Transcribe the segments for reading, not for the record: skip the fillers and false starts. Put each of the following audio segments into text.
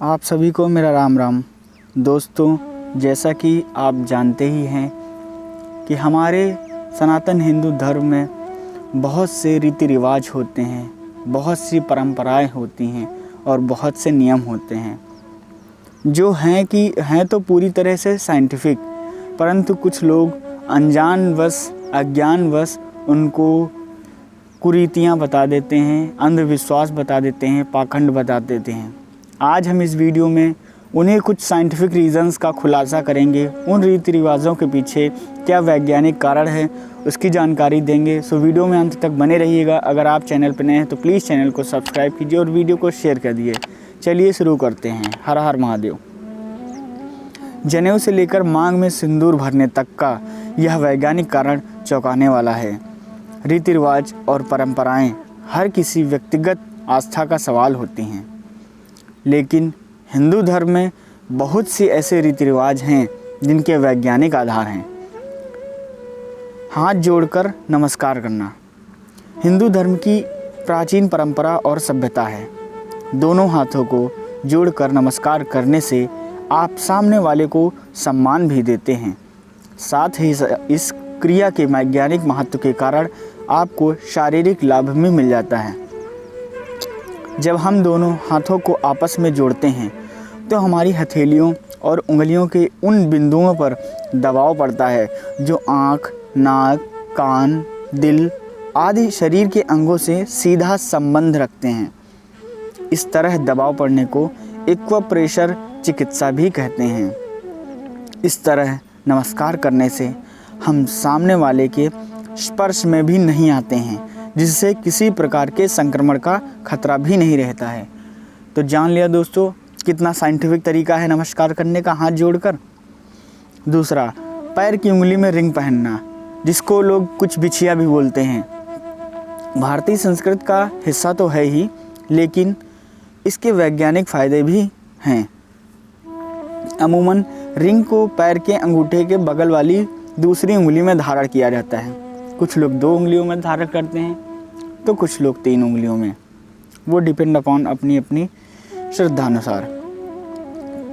आप सभी को मेरा राम राम। दोस्तों, जैसा कि आप जानते ही हैं कि हमारे सनातन हिंदू धर्म में बहुत से रीति रिवाज होते हैं, बहुत सी परंपराएं होती हैं और बहुत से नियम होते हैं जो हैं तो पूरी तरह से साइंटिफिक, परंतु कुछ लोग अनजानवश अज्ञानवश उनको कुरीतियाँ बता देते हैं, अंधविश्वास बता देते हैं, पाखंड बता देते हैं। आज हम इस वीडियो में उन्हें कुछ साइंटिफिक रीज़न्स का खुलासा करेंगे। उन रीति रिवाजों के पीछे क्या वैज्ञानिक कारण है उसकी जानकारी देंगे। सो वीडियो में अंत तक बने रहिएगा। अगर आप चैनल पर नए हैं तो प्लीज़ चैनल को सब्सक्राइब कीजिए और वीडियो को शेयर कर दिए। चलिए शुरू करते हैं। हर हर महादेव। जनेऊ से लेकर मांग में सिंदूर भरने तक का यह वैज्ञानिक कारण चौंकाने वाला है। रीति रिवाज और परंपराएं हर किसी व्यक्तिगत आस्था का सवाल होती हैं, लेकिन हिंदू धर्म में बहुत से ऐसे रीति रिवाज हैं जिनके वैज्ञानिक आधार हैं। हाथ जोड़कर नमस्कार करना हिंदू धर्म की प्राचीन परंपरा और सभ्यता है। दोनों हाथों को जोड़कर नमस्कार करने से आप सामने वाले को सम्मान भी देते हैं। साथ ही इस क्रिया के वैज्ञानिक महत्व के कारण आपको शारीरिक लाभ भी मिल जाता है। जब हम दोनों हाथों को आपस में जोड़ते हैं तो हमारी हथेलियों और उंगलियों के उन बिंदुओं पर दबाव पड़ता है जो आँख, नाक, कान, दिल आदि शरीर के अंगों से सीधा संबंध रखते हैं। इस तरह दबाव पड़ने को एक्वाप्रेशर चिकित्सा भी कहते हैं। इस तरह नमस्कार करने से हम सामने वाले के स्पर्श में भी नहीं आते हैं, जिससे किसी प्रकार के संक्रमण का खतरा भी नहीं रहता है। तो जान लिया दोस्तों कितना साइंटिफिक तरीका है नमस्कार करने का हाथ जोड़कर। दूसरा, पैर की उंगली में रिंग पहनना, जिसको लोग कुछ बिछिया भी बोलते हैं। भारतीय संस्कृति का हिस्सा तो है ही, लेकिन इसके वैज्ञानिक फ़ायदे भी हैं। अमूमन रिंग को पैर के अंगूठे के बगल वाली दूसरी उंगली में धारण किया जाता है। कुछ लोग 2 उंगलियों में धारण करते हैं तो कुछ लोग 3 उंगलियों में। वो डिपेंड अपॉन अपनी अपनी श्रद्धानुसार।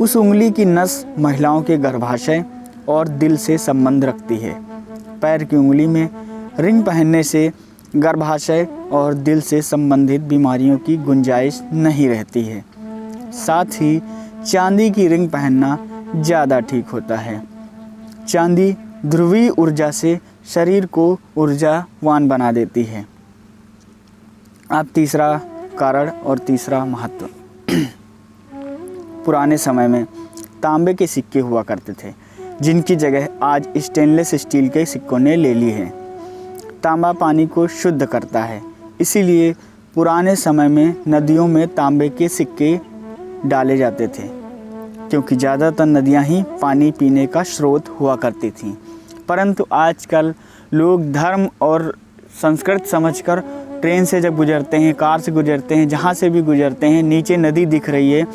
उस उंगली की नस महिलाओं के गर्भाशय और दिल से संबंध रखती है। पैर की उंगली में रिंग पहनने से गर्भाशय और दिल से संबंधित बीमारियों की गुंजाइश नहीं रहती है। साथ ही चांदी की रिंग पहनना ज़्यादा ठीक होता है। चांदी ध्रुवीय ऊर्जा से शरीर को ऊर्जावान बना देती है। अब तीसरा कारण और तीसरा महत्व। पुराने समय में तांबे के सिक्के हुआ करते थे, जिनकी जगह आज स्टेनलेस स्टील के सिक्कों ने ले ली है। तांबा पानी को शुद्ध करता है, इसीलिए पुराने समय में नदियों में तांबे के सिक्के डाले जाते थे, क्योंकि ज़्यादातर नदियां ही पानी पीने का स्रोत हुआ करती थीं। परंतु आजकल लोग धर्म और संस्कृत समझकर ट्रेन से जब गुजरते हैं, कार से गुजरते हैं, जहाँ से भी गुजरते हैं, नीचे नदी दिख रही है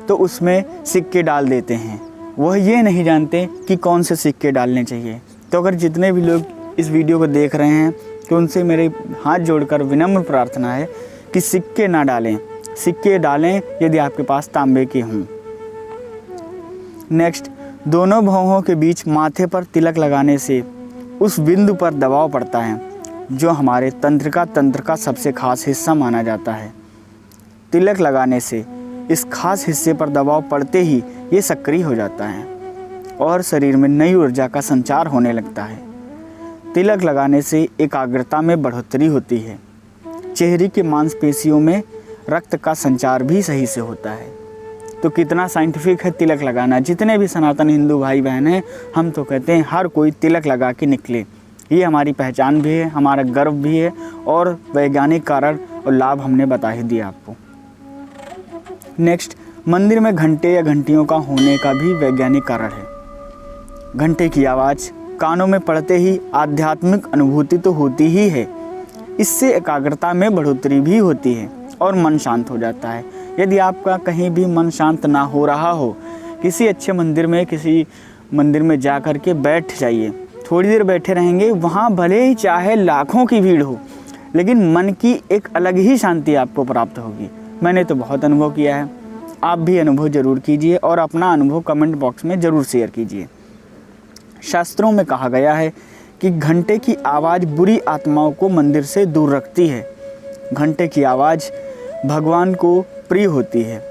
तो उसमें सिक्के डाल देते हैं। वह ये नहीं जानते कि कौन से सिक्के डालने चाहिए। तो अगर जितने भी लोग इस वीडियो को देख रहे हैं तो उनसे मेरे हाथ जोड़कर विनम्र प्रार्थना है कि सिक्के ना डालें। सिक्के डालें यदि आपके पास तांबे के हों। नेक्स्ट, दोनों भौहों के बीच माथे पर तिलक लगाने से उस बिंदु पर दबाव पड़ता है जो हमारे तंत्र का सबसे खास हिस्सा माना जाता है। तिलक लगाने से इस खास हिस्से पर दबाव पड़ते ही ये सक्रिय हो जाता है और शरीर में नई ऊर्जा का संचार होने लगता है। तिलक लगाने से एकाग्रता में बढ़ोतरी होती है। चेहरे के मांसपेशियों में रक्त का संचार भी सही से होता है। तो कितना साइंटिफिक है तिलक लगाना। जितने भी सनातन हिंदू भाई बहन हैं, हम तो कहते हैं हर कोई तिलक लगा के निकले। ये हमारी पहचान भी है, हमारा गर्व भी है और वैज्ञानिक कारण और लाभ हमने बता ही दिया आपको। नेक्स्ट, मंदिर में घंटे या घंटियों का होने का भी वैज्ञानिक कारण है। घंटे की आवाज़ कानों में पड़ते ही आध्यात्मिक अनुभूति तो होती ही है, इससे एकाग्रता में बढ़ोतरी भी होती है और मन शांत हो जाता है। यदि आपका कहीं भी मन शांत ना हो रहा हो, किसी अच्छे मंदिर में जा कर के बैठ जाइए। थोड़ी देर बैठे रहेंगे, वहाँ भले ही चाहे लाखों की भीड़ हो, लेकिन मन की एक अलग ही शांति आपको प्राप्त होगी। मैंने तो बहुत अनुभव किया है। आप भी अनुभव ज़रूर कीजिए और अपना अनुभव कमेंट बॉक्स में ज़रूर शेयर कीजिए। शास्त्रों में कहा गया है कि घंटे की आवाज़ बुरी आत्माओं को मंदिर से दूर रखती है। घंटे की आवाज़ भगवान को प्रिय होती है।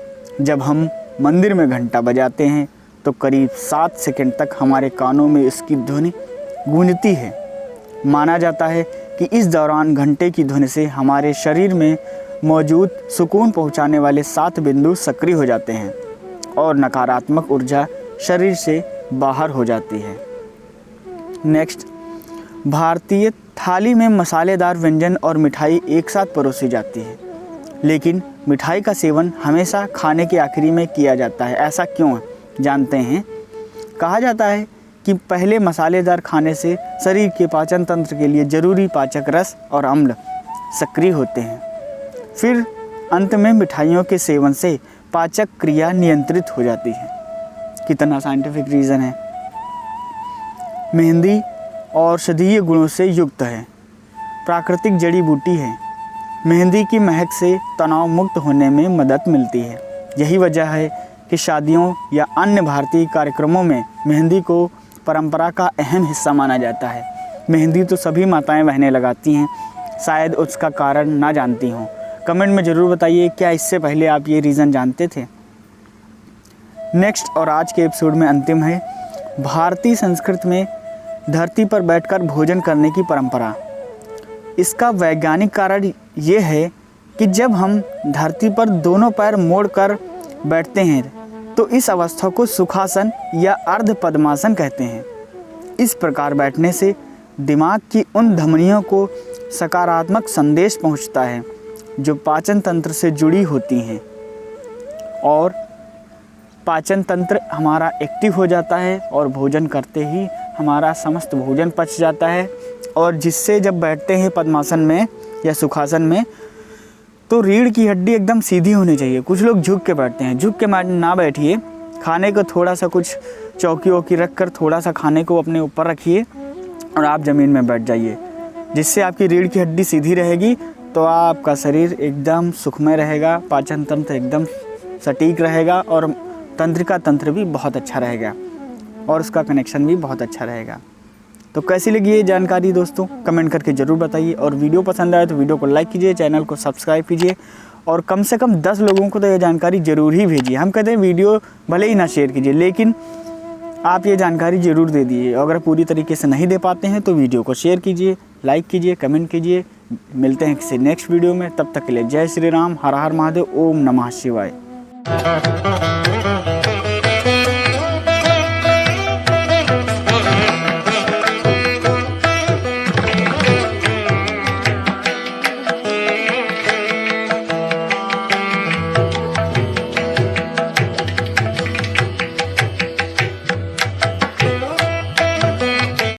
जब हम मंदिर में घंटा बजाते हैं तो करीब 7 सेकंड तक हमारे कानों में इसकी ध्वनि गूंजती है। माना जाता है कि इस दौरान घंटे की ध्वनि से हमारे शरीर में मौजूद सुकून पहुंचाने वाले 7 बिंदु सक्रिय हो जाते हैं और नकारात्मक ऊर्जा शरीर से बाहर हो जाती है। नेक्स्ट, भारतीय थाली में मसालेदार व्यंजन और मिठाई एक साथ परोसी जाती है, लेकिन मिठाई का सेवन हमेशा खाने के आखिरी में किया जाता है। ऐसा क्यों है जानते हैं। कहा जाता है कि पहले मसालेदार खाने से शरीर के पाचन तंत्र के लिए जरूरी पाचक रस और अम्ल सक्रिय होते हैं। फिर अंत में मिठाइयों के सेवन से पाचक क्रिया नियंत्रित हो जाती है। कितना साइंटिफिक रीज़न है। मेहंदी औषधीय गुणों से युक्त है, प्राकृतिक जड़ी बूटी है। मेहंदी की महक से तनाव मुक्त होने में मदद मिलती है। यही वजह है कि शादियों या अन्य भारतीय कार्यक्रमों में मेहंदी को परंपरा का अहम हिस्सा माना जाता है। मेहंदी तो सभी माताएं बहनें लगाती हैं, शायद उसका कारण ना जानती हों। कमेंट में ज़रूर बताइए, क्या इससे पहले आप ये रीज़न जानते थे। नेक्स्ट और आज के एपिसोड में अंतिम है, भारतीय संस्कृति में धरती पर बैठकर भोजन करने की परंपरा। इसका वैज्ञानिक कारण ये है कि जब हम धरती पर दोनों पैर मोड़कर बैठते हैं तो इस अवस्था को सुखासन या अर्ध पद्मासन कहते हैं। इस प्रकार बैठने से दिमाग की उन धमनियों को सकारात्मक संदेश पहुंचता है जो पाचन तंत्र से जुड़ी होती हैं और पाचन तंत्र हमारा एक्टिव हो जाता है और भोजन करते ही हमारा समस्त भोजन पच जाता है। और जिससे जब बैठते हैं पद्मासन में या सुखासन में तो रीढ़ की हड्डी एकदम सीधी होनी चाहिए। कुछ लोग झुक के बैठते हैं, झुक के ना बैठिए। खाने को थोड़ा सा कुछ चौकी वौकी रख कर थोड़ा सा खाने को अपने ऊपर रखिए और आप ज़मीन में बैठ जाइए, जिससे आपकी रीढ़ की हड्डी सीधी रहेगी तो आपका शरीर एकदम सुखमय रहेगा, पाचन तंत्र एकदम सटीक रहेगा और तंत्रिका तंत्र भी बहुत अच्छा रहेगा और उसका कनेक्शन भी बहुत अच्छा रहेगा। तो कैसी लगी ये जानकारी दोस्तों, कमेंट करके ज़रूर बताइए और वीडियो पसंद आए तो वीडियो को लाइक कीजिए, चैनल को सब्सक्राइब कीजिए और कम से कम 10 लोगों को तो ये जानकारी ज़रूर ही भेजिए। हम कहते हैं वीडियो भले ही ना शेयर कीजिए, लेकिन आप ये जानकारी ज़रूर दे दीजिए। अगर पूरी तरीके से नहीं दे पाते हैं तो वीडियो को शेयर कीजिए, लाइक कीजिए, कमेंट कीजिए। मिलते हैं किसी नेक्स्ट वीडियो में, तब तक के लिए जय श्री राम, हर हर महादेव, ओम नमः शिवाय।